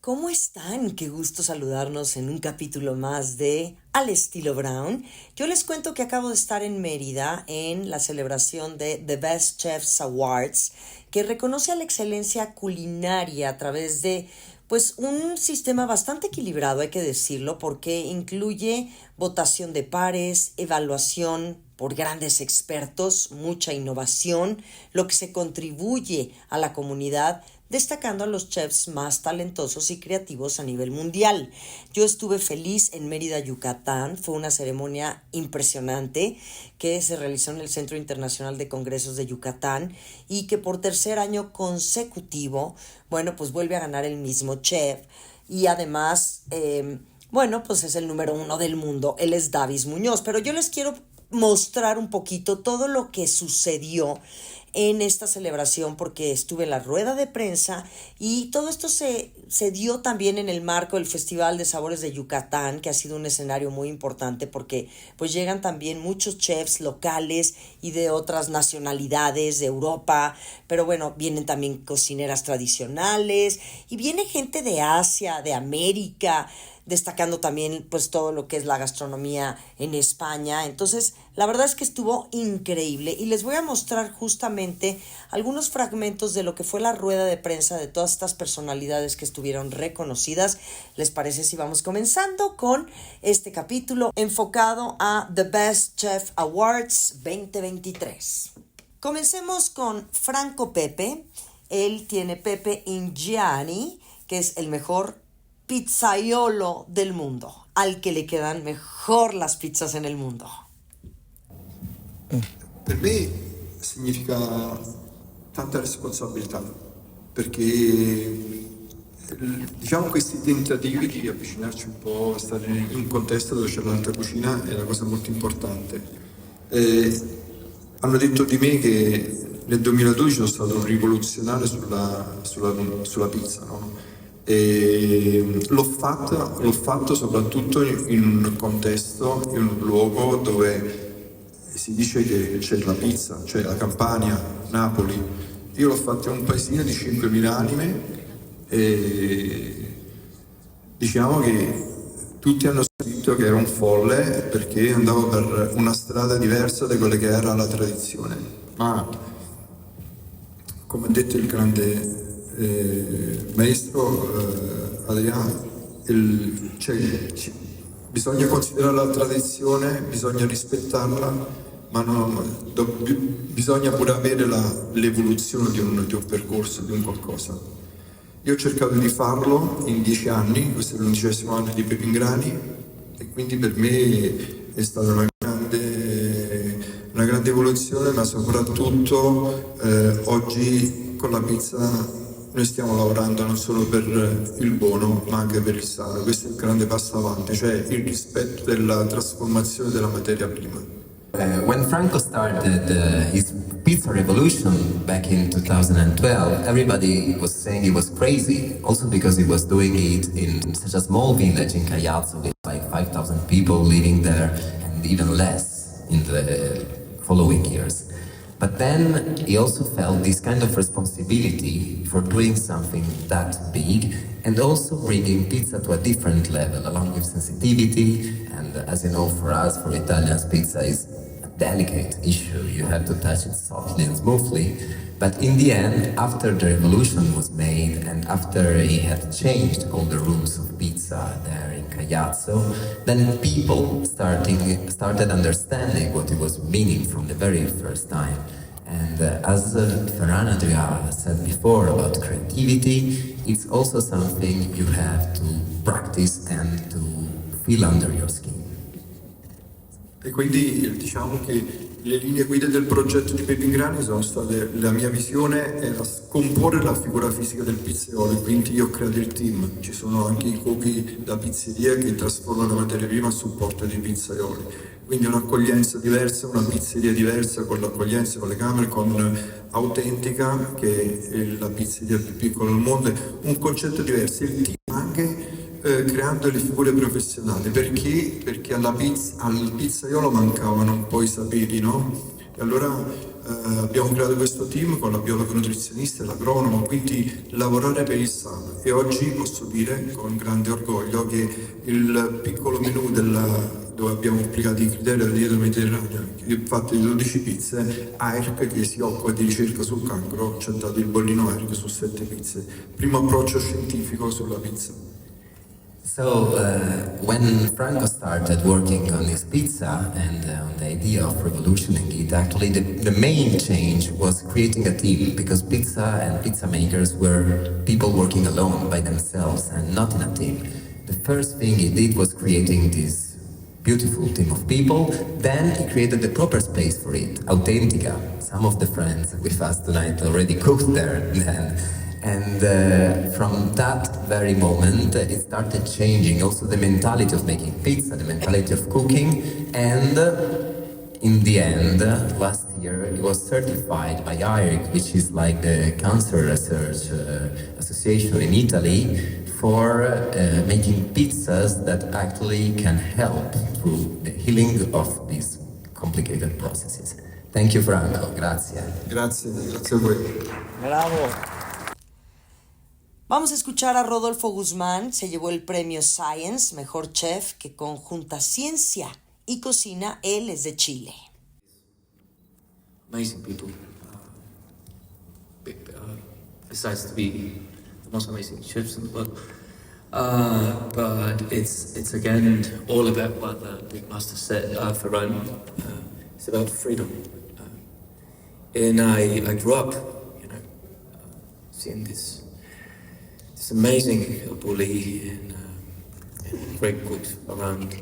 ¿Cómo están? Qué gusto saludarnos en un capítulo más de Al estilo Braun. Yo les cuento que acabo de estar en Mérida en la celebración de The Best Chefs Awards, que reconoce a la excelencia culinaria a través de un sistema bastante equilibrado, hay que decirlo, porque incluye votación de pares, evaluación por grandes expertos, mucha innovación, lo que se contribuye a la comunidad, destacando a los chefs más talentosos y creativos a nivel mundial. Yo estuve feliz en Mérida, Yucatán. Fue una ceremonia impresionante que se realizó en el Centro Internacional de Congresos de Yucatán y que por tercer año consecutivo, vuelve a ganar el mismo chef y además, es el número 1 del mundo. Él es Davis Muñoz, pero yo les quiero mostrar un poquito todo lo que sucedió en esta celebración, porque estuve en la rueda de prensa y todo esto se dio también en el marco del Festival de Sabores de Yucatán, que ha sido un escenario muy importante porque llegan también muchos chefs locales y de otras nacionalidades de Europa, pero vienen también cocineras tradicionales y viene gente de Asia, de América, destacando también todo lo que es la gastronomía en España. Entonces, la verdad es que estuvo increíble y les voy a mostrar justamente algunos fragmentos de lo que fue la rueda de prensa de todas estas personalidades que estuvieron reconocidas. ¿Les parece si vamos comenzando con este capítulo enfocado a The Best Chef Awards 2023? Comencemos con Franco Pepe. Él tiene Pepe Ingiani, que es el mejor pizzaiolo del mundo, al que le quedan mejor las pizzas en el mundo. Per me significa tanta responsabilità, perché diciamo questi tentativi di avvicinarci un po', stare in un contesto dove c'è l'alta cucina è una cosa molto importante. Hanno detto di me che nel 2012 sono stato un rivoluzionario sulla pizza, no? E l'ho fatto soprattutto in un contesto, in un luogo dove si dice che c'è la pizza, cioè la Campania, Napoli. Io l'ho fatto in un paesino di 5.000 anime e diciamo che tutti hanno scritto che ero un folle perché andavo per una strada diversa da quella che era la tradizione. Ma come ha detto il grande maestro Adriano, bisogna considerare la tradizione, bisogna rispettarla, ma bisogna pure avere l'evoluzione di un percorso, di un qualcosa. Io ho cercato di farlo in 10 anni, questo è l'11° anno di Pepe Ingrani, e quindi per me è stata una grande evoluzione, ma soprattutto oggi con la pizza noi stiamo lavorando non solo per il buono, ma anche per il sano. Questo è il grande passo avanti, cioè il rispetto della trasformazione della materia prima. When Franco started his pizza revolution back in 2012, everybody was saying he was crazy, also because he was doing it in such a small village in Caiazzo with like 5,000 people living there and even less in the following years. But then he also felt this kind of responsibility for doing something that big and also bringing pizza to a different level along with sensitivity. And as you know, for us, for Italians, pizza is a delicate issue. You have to touch it softly and smoothly. But in the end, after the revolution was made and after he had changed all the rules of pizza there in Caiazzo, then people started understanding what it was meaning from the very first time. And as Ferran Adrià said before about creativity, it's also something you have to practice and to feel under your skin. E quindi diciamo che le linee guida del progetto di Pepe Ingrani sono state, la mia visione era scomporre la figura fisica del pizzaiolo, e quindi io ho creato il team. Ci sono anche i cuochi da pizzeria che trasformano la materia prima a supporto dei pizzaioli. Quindi un'accoglienza diversa, una pizzeria diversa, con l'accoglienza, con le camere, con Autentica, che è la pizzeria più piccola al mondo, un concetto diverso. Il team anche creando le figure professionali, perché al pizzaiolo mancavano un po' i saperi, no? E allora abbiamo creato questo team con la biologa nutrizionista e l'agronomo, quindi lavorare per il sano. E oggi posso dire con grande orgoglio che il piccolo menù dove abbiamo applicato i criteri della dieta mediterranea, fatto di 12 pizze, AERC, che si occupa di ricerca sul cancro, ci ha dato il bollino AERC su 7 pizze. Primo approccio scientifico sulla pizza. So when Franco started working on this pizza and on the idea of revolutioning it, actually the main change was creating a team, because pizza and pizza makers were people working alone by themselves and not in a team. The first thing he did was creating this beautiful team of people. Then he created the proper space for it, Authentica. Some of the friends with us tonight already cooked there. And from that very moment, it started changing also the mentality of making pizza, the mentality of cooking. And in the end, last year, it was certified by IRC, which is like the Cancer Research Association in Italy, for making pizzas that actually can help through the healing of these complicated processes. Thank you, Franco. Grazie. Grazie a voi. Bravo. Vamos a escuchar a Rodolfo Guzmán. Se llevó el premio Science, mejor chef, que conjunta ciencia y cocina. Él es de Chile. Amazing people. Besides to be the most amazing chefs in the world. But it's again all about what the big master said, Ferran. It's about freedom. And I grew up, seeing this amazing bully and great cooks around.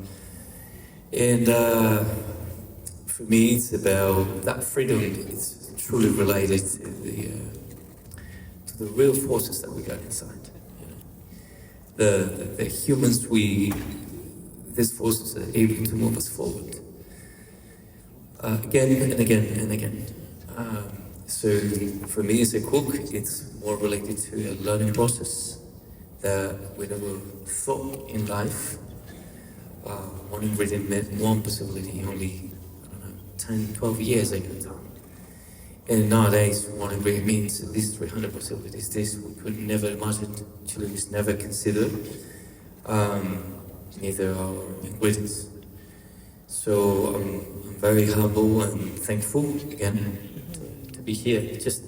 And for me, it's about that freedom. It's truly related to the real forces that we got inside. The humans, these forces are able to move us forward. Again and again and again. So for me as a cook, it's more related to a learning process that we never thought in life. One ingredient meant one possibility only, 10, 12 years ago. And nowadays, one ingredient means at least 300 possibilities. This we could never imagine, Chileans never considered, neither our ingredients. So I'm very humble and thankful again to be here, just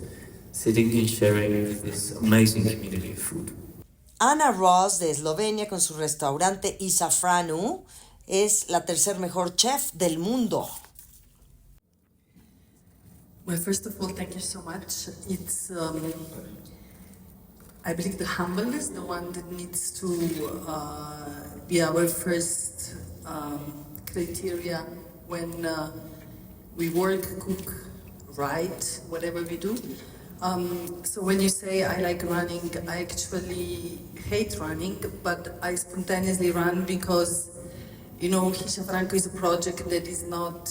sitting and sharing this amazing community of food. Ana Ross de Eslovenia con su restaurante Isafranu es la tercer mejor chef del mundo. Well, first of all, thank you so much. It's, I believe, the humbleness, the one that needs to be our first criteria when we work, cook, write, whatever we do. So when you say I like running, I actually hate running, but I spontaneously run because, Hisha Franco is a project that is not,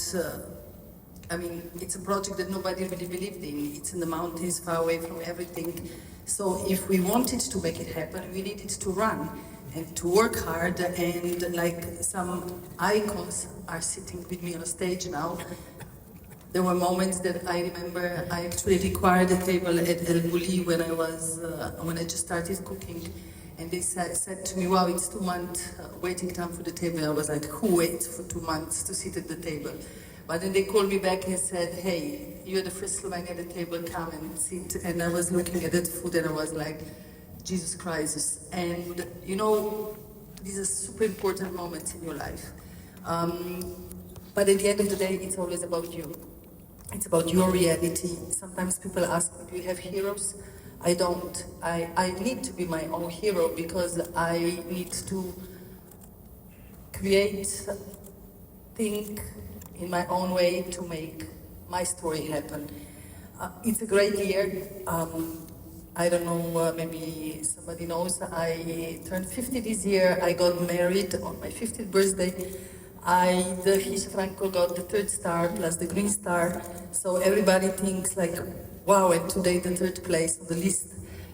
it's a project that nobody really believed in. It's in the mountains, far away from everything. So if we wanted to make it happen, we needed to run and to work hard, and like some icons are sitting with me on stage now. There were moments that I remember I actually required a table at El Bulli when I just started cooking, and they said to me, "Wow, it's 2 months waiting time for the table." I was like, "Who waits for 2 months to sit at the table?" But then they called me back and said, "Hey, you're the first Slovenian at the table, come and sit." And I was looking at that food and I was like, Jesus Christ. And these are super important moments in your life. But at the end of the day, it's always about you. It's about your reality. Sometimes people ask me, do you have heroes? I don't. I need to be my own hero because I need to create, think in my own way to make my story happen. It's a great year. I don't know, maybe somebody knows, I turned 50 this year. I got married on my 50th birthday. The Hisha Franco got the 3rd star plus the green star. So everybody thinks like, wow, and today the 3rd place on the list.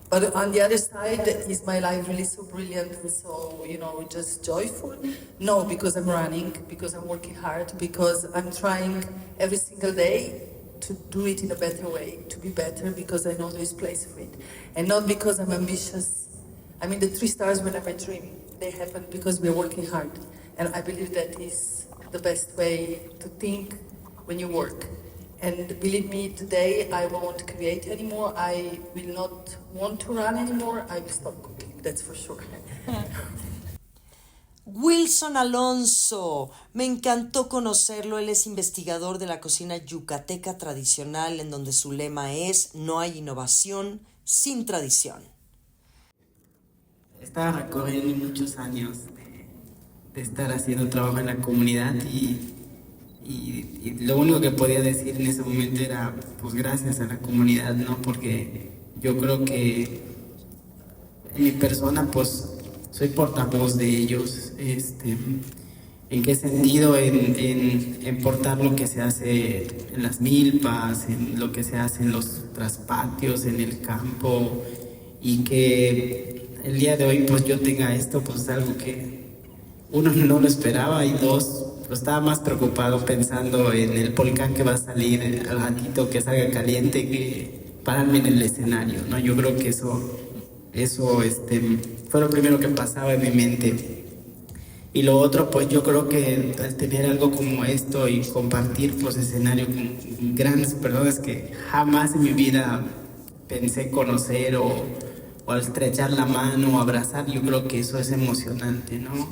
But on the other side, is my life really so brilliant and so, just joyful? No, because I'm running, because I'm working hard, because I'm trying every single day to do it in a better way, to be better, because I know there is place for it. And not because I'm ambitious. I mean, the 3 stars were never dream. They happen because we're working hard. And I believe that is the best way to think when you work. And believe me, today I won't create anymore. I will not want to run anymore. I will stop cooking, that's for sure. Wilson Alonso, me encantó conocerlo, él es investigador de la cocina yucateca tradicional, en donde su lema es no hay innovación sin tradición. Estaba recorriendo muchos años de estar haciendo trabajo en la comunidad y lo único que podía decir en ese momento era pues gracias a la comunidad, ¿no? Porque yo creo que en mi persona pues soy portavoz de ellos. ¿En qué sentido? En portar lo que se hace en las milpas, en lo que se hace en los traspatios, en el campo, y que el día de hoy pues yo tenga esto, pues es algo que uno no lo esperaba, y dos, pues estaba más preocupado pensando en el volcán que va a salir al ratito que salga caliente que pararme en el escenario, ¿no? Yo creo que eso fue lo primero que pasaba en mi mente. Y lo otro, pues yo creo que al tener algo como esto y compartir pues escenario con grandes personas que jamás en mi vida pensé conocer o estrechar la mano o abrazar, yo creo que eso es emocionante, ¿no?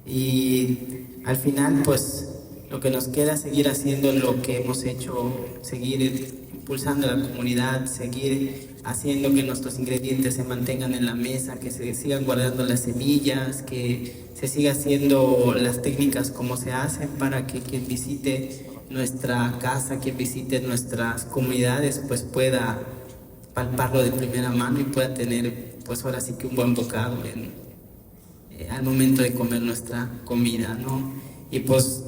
Y al final, pues lo que nos queda es seguir haciendo lo que hemos hecho, seguir impulsando a la comunidad, seguir haciendo que nuestros ingredientes se mantengan en la mesa, que se sigan guardando las semillas, que se siga haciendo las técnicas como se hacen, para que quien visite nuestra casa, quien visite nuestras comunidades, pues pueda palparlo de primera mano y pueda tener, pues ahora sí que un buen bocado al momento de comer nuestra comida, ¿no? Y pues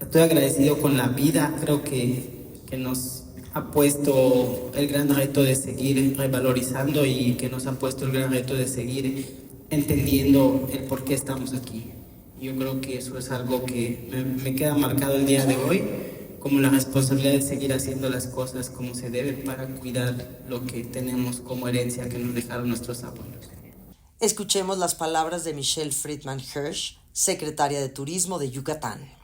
estoy agradecido con la vida, creo que nos ha puesto el gran reto de seguir revalorizando, y que nos ha puesto el gran reto de seguir entendiendo el por qué estamos aquí. Yo creo que eso es algo que me queda marcado el día de hoy, como la responsabilidad de seguir haciendo las cosas como se debe para cuidar lo que tenemos como herencia que nos dejaron nuestros abuelos. Escuchemos las palabras de Michelle Friedman Hirsch, secretaria de Turismo de Yucatán.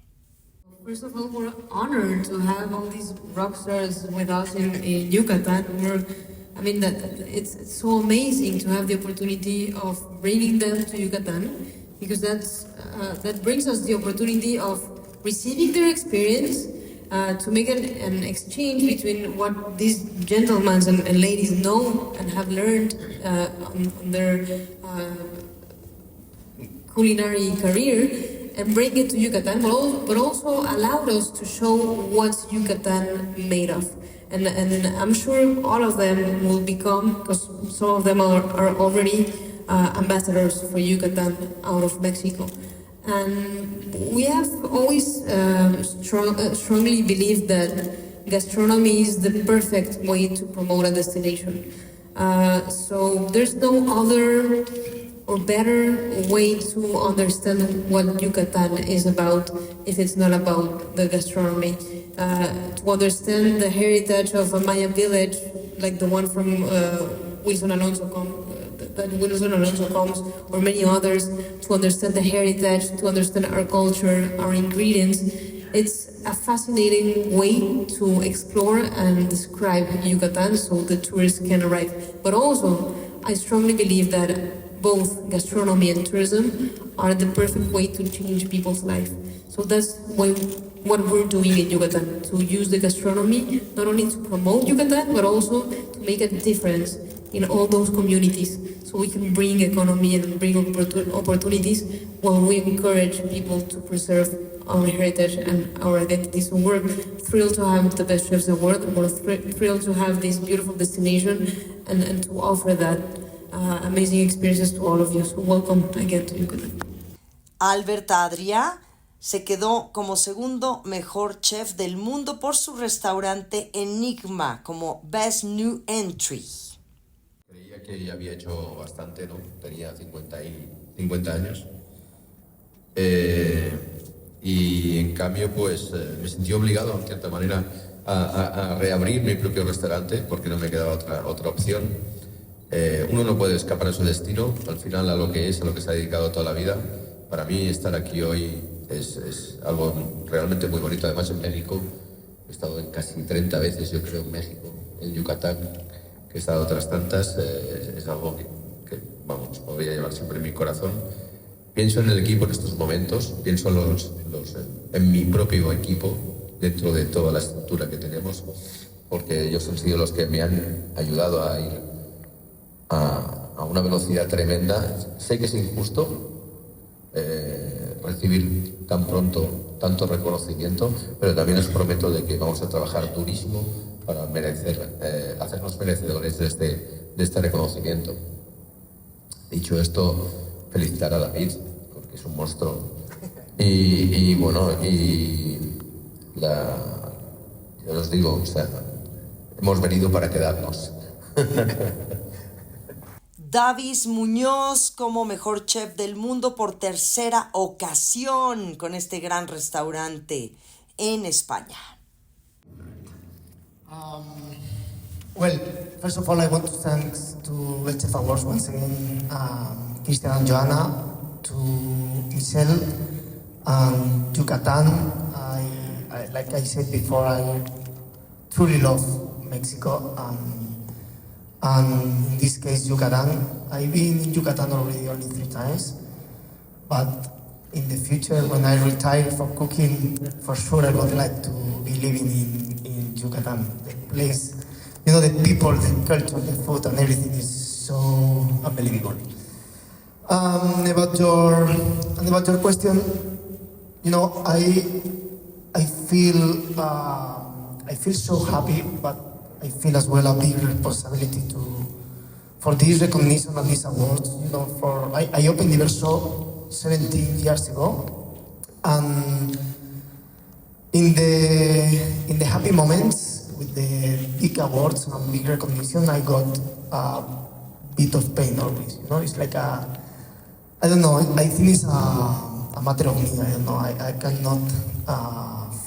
First of all, we're honored to have all these rock stars with us in Yucatan. It's so amazing to have the opportunity of bringing them to Yucatan, because that brings us the opportunity of receiving their experience, to make an exchange between what these gentlemen and ladies know and have learned on their culinary career, and bring it to Yucatan, but also allowed us to show what's Yucatan made of. And I'm sure all of them will become, because some of them are already ambassadors for Yucatan out of Mexico. And we have always strongly believed that gastronomy is the perfect way to promote a destination. So there's no other or better way to understand what Yucatan is about if it's not about the gastronomy. To understand the heritage of a Maya village, like the one from Wilson Alonso comes, or many others, to understand the heritage, to understand our culture, our ingredients. It's a fascinating way to explore and describe Yucatan so the tourists can arrive. But also, I strongly believe that both gastronomy and tourism are the perfect way to change people's life. So that's what we're doing in Yucatan, to use the gastronomy not only to promote Yucatan, but also to make a difference in all those communities, so we can bring economy and bring opportunities while we encourage people to preserve our heritage and our identity. So we're thrilled to have the best chefs in the world. We're thrilled to have this beautiful destination and to offer that amazing experiences to all of you. So welcome again to Yucatan. Albert Adrià se quedó como segundo mejor chef del mundo por su restaurante Enigma como Best New Entry. Creía que ya había hecho bastante, ¿no? Tenía 50 años. Y en cambio, pues me sentí obligado, en cierta manera, a reabrir mi propio restaurante porque no me quedaba otra opción. Uno no puede escapar a su destino, al final a lo que se ha dedicado toda la vida. Para mí estar aquí hoy es algo realmente muy bonito. Además en México he estado en casi 30 veces, yo creo, en México, en Yucatán, que he estado otras tantas. Es algo que vamos, lo voy a llevar siempre en mi corazón. Pienso en el equipo en estos momentos, pienso en mi propio equipo dentro de toda la estructura que tenemos, porque ellos han sido los que me han ayudado a ir a una velocidad tremenda. Sé que es injusto recibir tan pronto tanto reconocimiento, pero también os prometo de que vamos a trabajar durísimo para hacernos merecedores de este reconocimiento. Dicho esto, felicitar a David, porque es un monstruo. Y bueno, yo os digo, o sea, hemos venido para quedarnos. Davis Muñoz como mejor chef del mundo por tercera ocasión con este gran restaurante en España. Well, first of all, I want to thank to the Chef Awards once again, Christian and Joanna, to Michelle and Yucatan. Like I said before, I truly love Mexico and in this case Yucatan. I've been in Yucatan already only 3 times, but in the future when I retire from cooking, for sure I would like to be living in Yucatan. The place, you know, the people, the culture, the food and everything is so unbelievable. About your question, you know, I feel so happy, but I feel as well a big responsibility for this recognition and these awards. You know, I opened Diverso 17 years ago, and in the happy moments with the big awards and big recognition, I got a bit of pain always. You know, it's like I don't know. I think it's a matter of me. I don't know. I cannot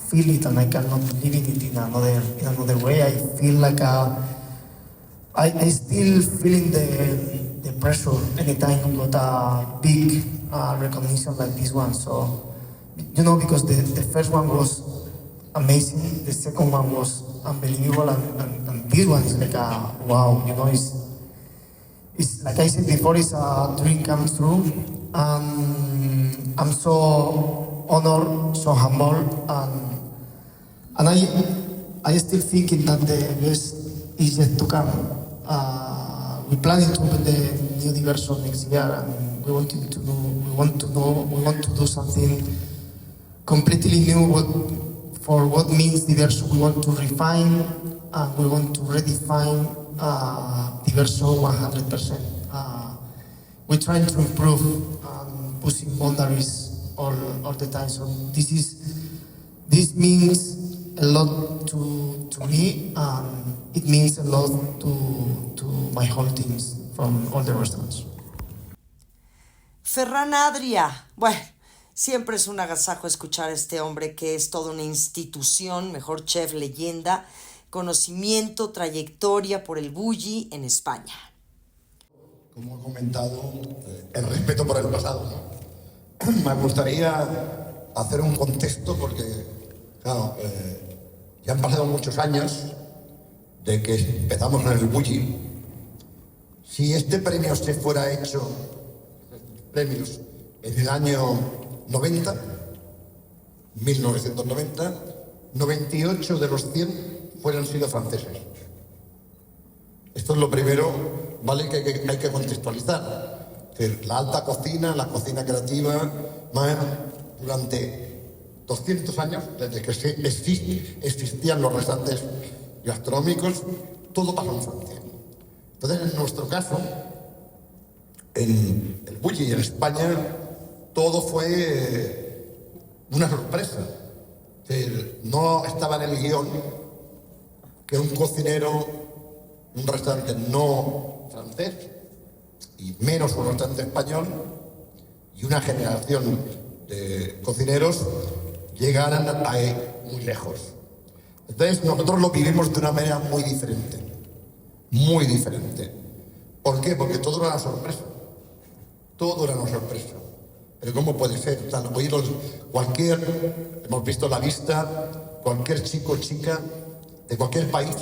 feel it, and I cannot live it in another way. I feel like I still feeling the pressure anytime we got a big recognition like this one. So, you know, because the first one was amazing, the second one was unbelievable, and this one is like a wow. You know, it's like I said before, it's a dream come true, and I'm so honored, so humble, and I still thinking that the best is yet to come. We're planning to open the new Diverso next year, and we want to do something completely new for what means Diverso. We want to refine and we want to redefine Diverso 100%. We're trying to improve and pushing boundaries all the time. So this means a lot to me, and it means a lot to my whole teams from all the restaurants. Ferran Adrià, bueno, siempre es un agasajo escuchar a este hombre que es toda una institución, mejor chef, leyenda, conocimiento, trayectoria por el bulli en España. Como he comentado, el respeto por el pasado, ¿no? Me gustaría hacer un contexto porque, claro, ya han pasado muchos años de que empezamos en el bulli. Si este premio se fuera hecho, premios, en el año 1990, 98 de los 100 fueron sido franceses. Esto es lo primero, ¿vale? Que hay que contextualizar. La alta cocina, la cocina creativa, durante 200 años, desde que existían los restaurantes gastronómicos, todo pasó en Francia. Entonces, en nuestro caso, en el bulli y en España, todo fue una sorpresa. No estaba en el guión que un cocinero, un restaurante no francés, y menos un restaurante español, y una generación de cocineros llegaran a ir muy lejos. Entonces nosotros lo vivimos de una manera muy diferente. Muy diferente. ¿Por qué? Porque todo era una sorpresa. Todo era una sorpresa. Pero ¿cómo puede ser? O sea, hemos visto la lista, cualquier chico o chica de cualquier país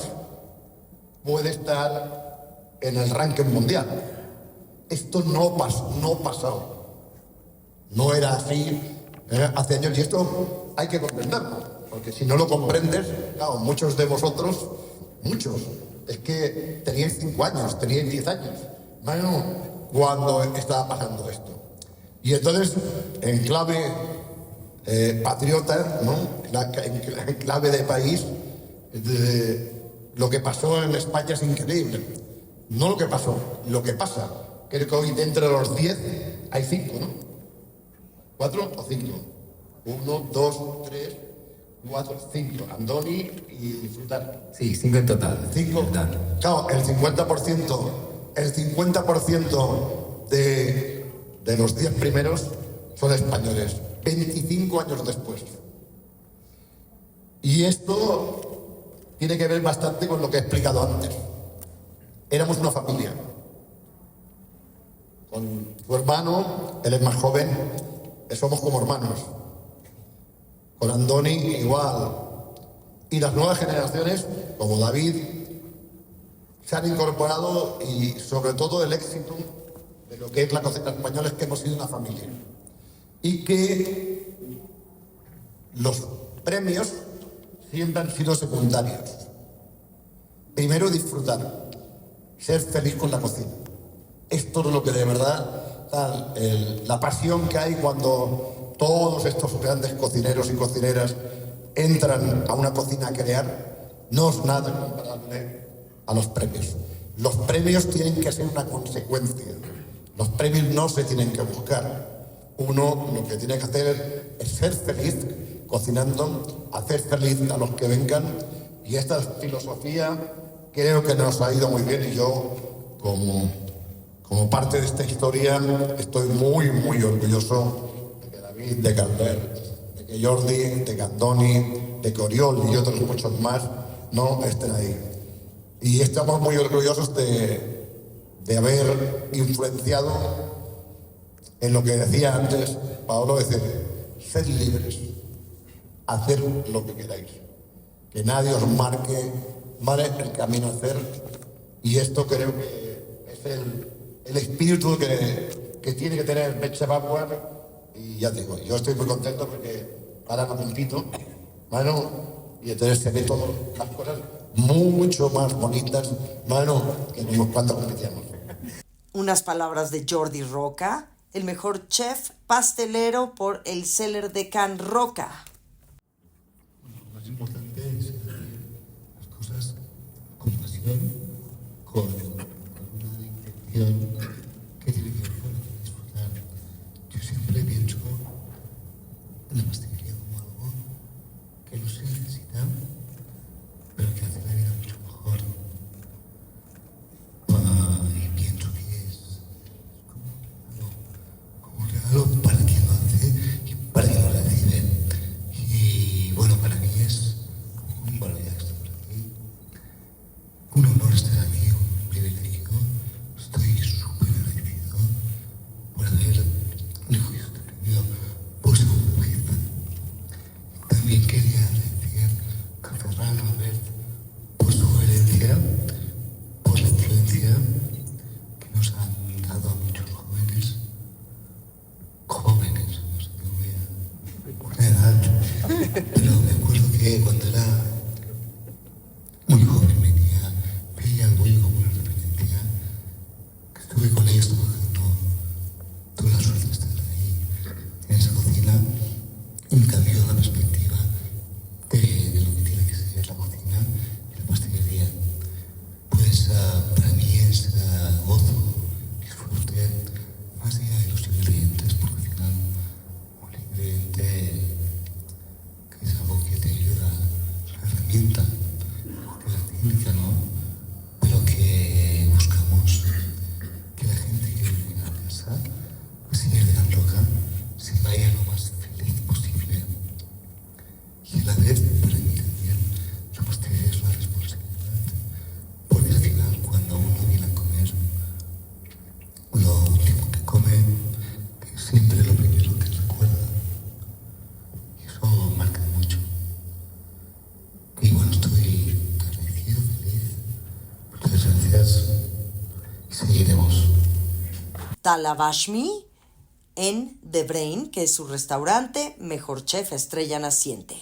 puede estar en el ranking mundial. Esto no pasó. No era así hace años, y esto hay que comprenderlo, porque si no lo comprendes, claro, muchos de vosotros, es que teníais 5 años, teníais 10 años, bueno, cuando estaba pasando esto. Y entonces, en clave patriota, ¿no? En clave de país, lo que pasó en España es increíble. No lo que pasó, lo que pasa. Creo que hoy dentro de los 10 hay 5, ¿no? 4 o 5. 1, 2, 3, 4, 5. Andoni y disfrutar. Sí, 5 en total. 5. Claro, el 50% de los 10 primeros son españoles. 25 años después. Y esto tiene que ver bastante con lo que he explicado antes. Éramos una familia. Con tu hermano, él es más joven, somos como hermanos. Con Andoni igual. Y las nuevas generaciones, como David, se han incorporado, y sobre todo el éxito de lo que es la cocina española es que hemos sido una familia. Y que los premios siempre han sido secundarios. Primero, disfrutar, ser feliz con la cocina. Esto es lo que de verdad, la pasión que hay cuando todos estos grandes cocineros y cocineras entran a una cocina a crear, no es nada comparable a los premios. Los premios tienen que ser una consecuencia. Los premios no se tienen que buscar. Uno lo que tiene que hacer es ser feliz cocinando, hacer feliz a los que vengan, y esta filosofía creo que nos ha ido muy bien, y yo como parte de esta historia estoy muy, muy orgulloso de que David, de que Albert, de que Jordi, de que Andoni, de que Oriol y otros muchos más no estén ahí. Y estamos muy orgullosos de haber influenciado en lo que decía antes Paolo, decir, sed libres, hacer lo que queráis, que nadie os marque, ¿vale?, el camino a hacer. Y esto creo que es el espíritu que tiene que tener Betche Bauer. Y ya te digo, yo estoy muy contento porque ahora no compito, bueno, y entonces se ve todas las cosas mucho más bonitas, bueno, que cuando competíamos. Unas palabras de Jordi Roca, el mejor chef pastelero por el Cellar de Can Roca. Lo más importante es hacer las cosas con pasión, con una intención que tiene que ver con disfrutar. Yo siempre pienso en la pastelería como algo que no se necesita, pero que hace la vida mucho mejor. Y pienso que es como un regalo para quien lo hace y para quien lo recibe. Y bueno, para mí es un valor extra por aquí. Un honor estar aquí, un privilegio. Estoy súper agradecido por haber elegido este premio, porque es un premio Talavashmi en The Braun, que es su restaurante, Mejor Chef Estrella Naciente.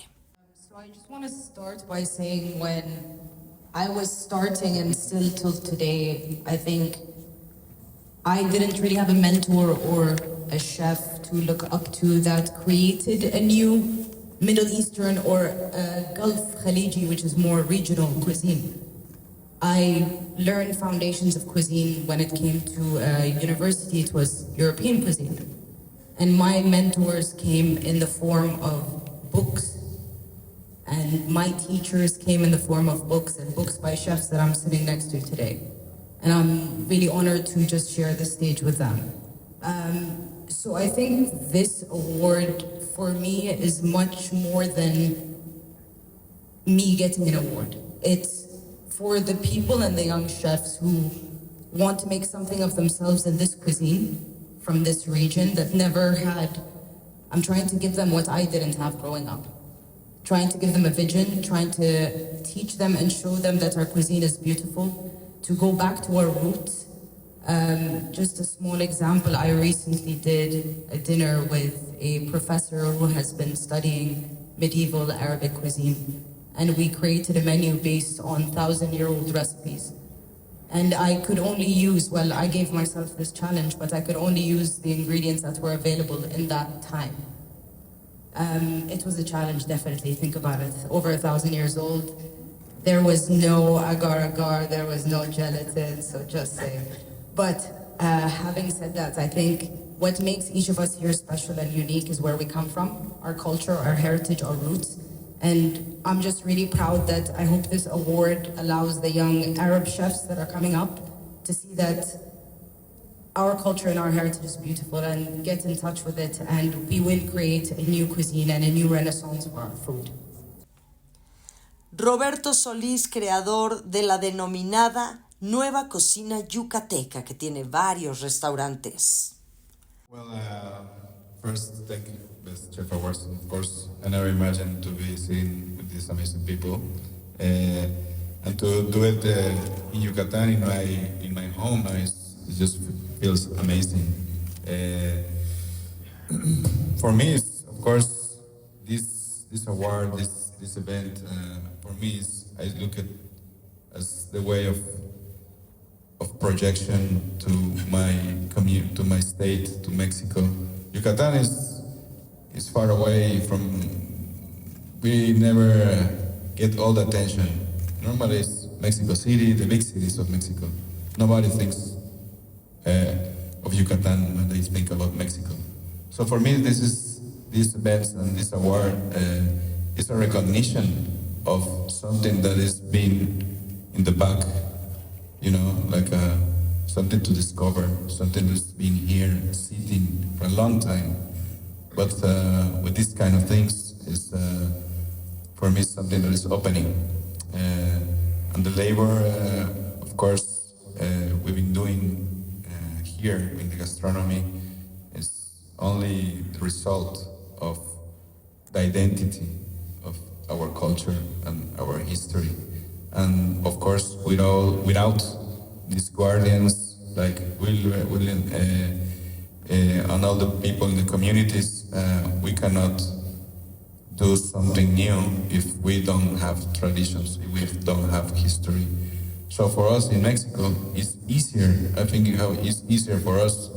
So I just want to start by saying when I was starting and still till today, I think I didn't really have a mentor or a chef to look up to that created a new Middle Eastern or Gulf Khaliji, which is more regional cuisine. I learned foundations of cuisine when it came to university. It was European cuisine. And my mentors came in the form of books. And my teachers came in the form of books and books by chefs that I'm sitting next to today. And I'm really honored to just share the stage with them. So I think this award for me is much more than me getting an award. It's for the people and the young chefs who want to make something of themselves in this cuisine from this region that never had. I'm trying to give them what I didn't have growing up. Trying to give them a vision, trying to teach them and show them that our cuisine is beautiful, to go back to our roots. Just a small example, I recently did a dinner with a professor who has been studying medieval Arabic cuisine, and we created a menu based on 1,000-year-old recipes. And I could only use, well, I gave myself this challenge, but I could only use the ingredients that were available in that time. It was a challenge, definitely. Think about it. Over 1,000 years old. There was no agar-agar, there was no gelatin, so just saying. But having said that, I think what makes each of us here special and unique is where we come from, our culture, our heritage, our roots. And I'm just really proud that I hope this award allows the young Arab chefs that are coming up to see that our culture and our heritage is beautiful and get in touch with it, and we will create a new cuisine and a new renaissance for our food. Roberto Solís, creador de la denominada Nueva Cocina Yucateca, que tiene varios restaurantes. Well, first, thank you, Best Chef Awards, of course. I never imagined to be seen with these amazing people. And to do it in Yucatan, in my home, it just feels amazing. For me, it's, of course, this award, this event, for me, I look at as the way of projection to my community, to my state, to Mexico. Yucatan is far away from. We never get all the attention. Normally, it's Mexico City, the big cities of Mexico. Nobody thinks of Yucatan when they think about Mexico. So for me, this event and this award is a recognition of something that has been in the back, like something to discover, something that's been here, sitting for a long time. But with these kind of things, is for me something that is opening. And the labor, of course, we've been doing here in the gastronomy is only the result of the identity of our culture and our history. And of course, without these guardians like William and all the people in the communities, we cannot do something new if we don't have traditions, if we don't have history. So for us in Mexico, it's easier. I think it's easier for us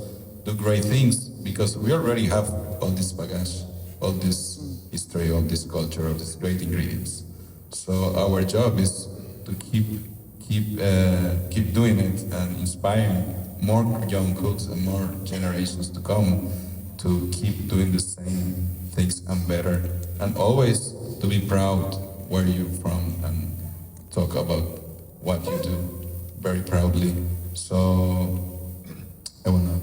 to do great things because we already have all this baggage, all this history, all this culture, all these great ingredients. So our job is to keep doing it and inspiring more young cooks and more generations to come to keep doing the same things and better, and always to be proud where you're from and talk about what you do very proudly. So I want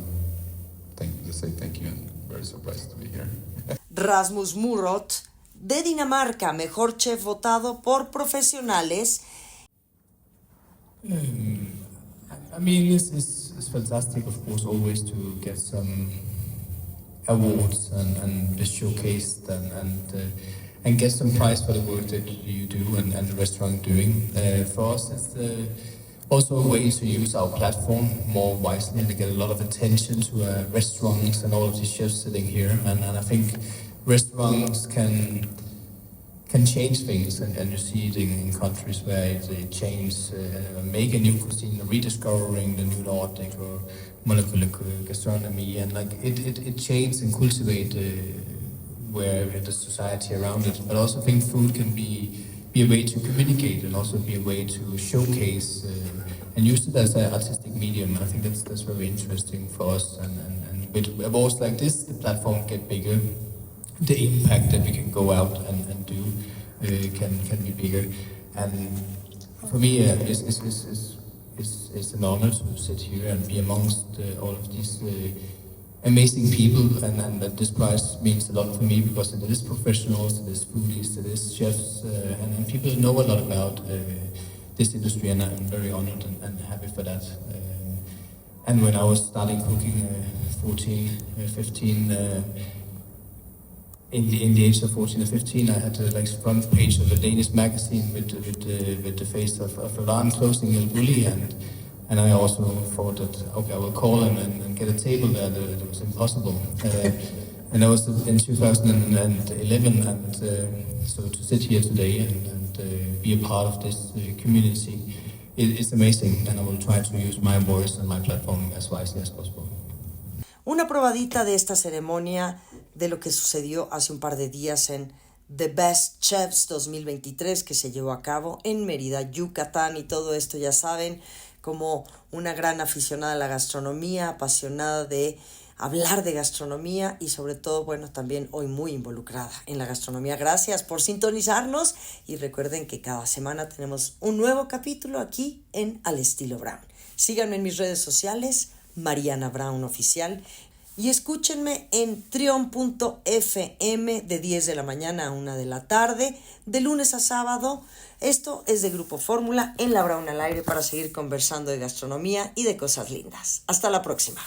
to say thank you and very surprised to be here. Rasmus Murot, de Dinamarca, mejor chef votado por profesionales. I mean, it's fantastic, of course, always to get some awards and be showcased and get some prize for the work that you do and the restaurant doing. For us, it's also a way to use our platform more wisely and to get a lot of attention to restaurants and all of these chefs sitting here. And I think restaurants can change things, and you see it in countries where they change, make a new cuisine, rediscovering the new Nordic or molecular gastronomy, and like it changes and cultivate where the society around it. But I also think food can be a way to communicate and also be a way to showcase and use it as an artistic medium. I think that's very interesting for us, and with awards like this, the platform get bigger. The impact that we can go out and do can be bigger, and for me it's an honor to sit here and be amongst all of these amazing people, and that this prize means a lot for me because it is professionals, it is foodies, it is chefs, and people know a lot about this industry, and I'm very honored and happy for that. And when I was starting cooking 15, in the age of 14 or 15, I had a front page of a Danish magazine with the face of Braun closing El Bulli, and I also thought that, okay, I will call him and get a table there. That it was impossible. And that was in 2011, and so to sit here today and be a part of this community, it's amazing, and I will try to use my voice and my platform as wisely as possible. Una probadita de esta ceremonia de lo que sucedió hace un par de días en The Best Chefs 2023 que se llevó a cabo en Merida, Yucatán, y todo esto ya saben, como una gran aficionada a la gastronomía, apasionada de hablar de gastronomía y sobre todo, bueno, también hoy muy involucrada en la gastronomía. Gracias por sintonizarnos y recuerden que cada semana tenemos un nuevo capítulo aquí en Al Estilo Braun. Síganme en mis redes sociales, Mariana Braun Oficial, y escúchenme en trion.fm de 10 de la mañana a 1 de la tarde, de lunes a sábado. Esto es de Grupo Fórmula en la Braun al Aire para seguir conversando de gastronomía y de cosas lindas. Hasta la próxima.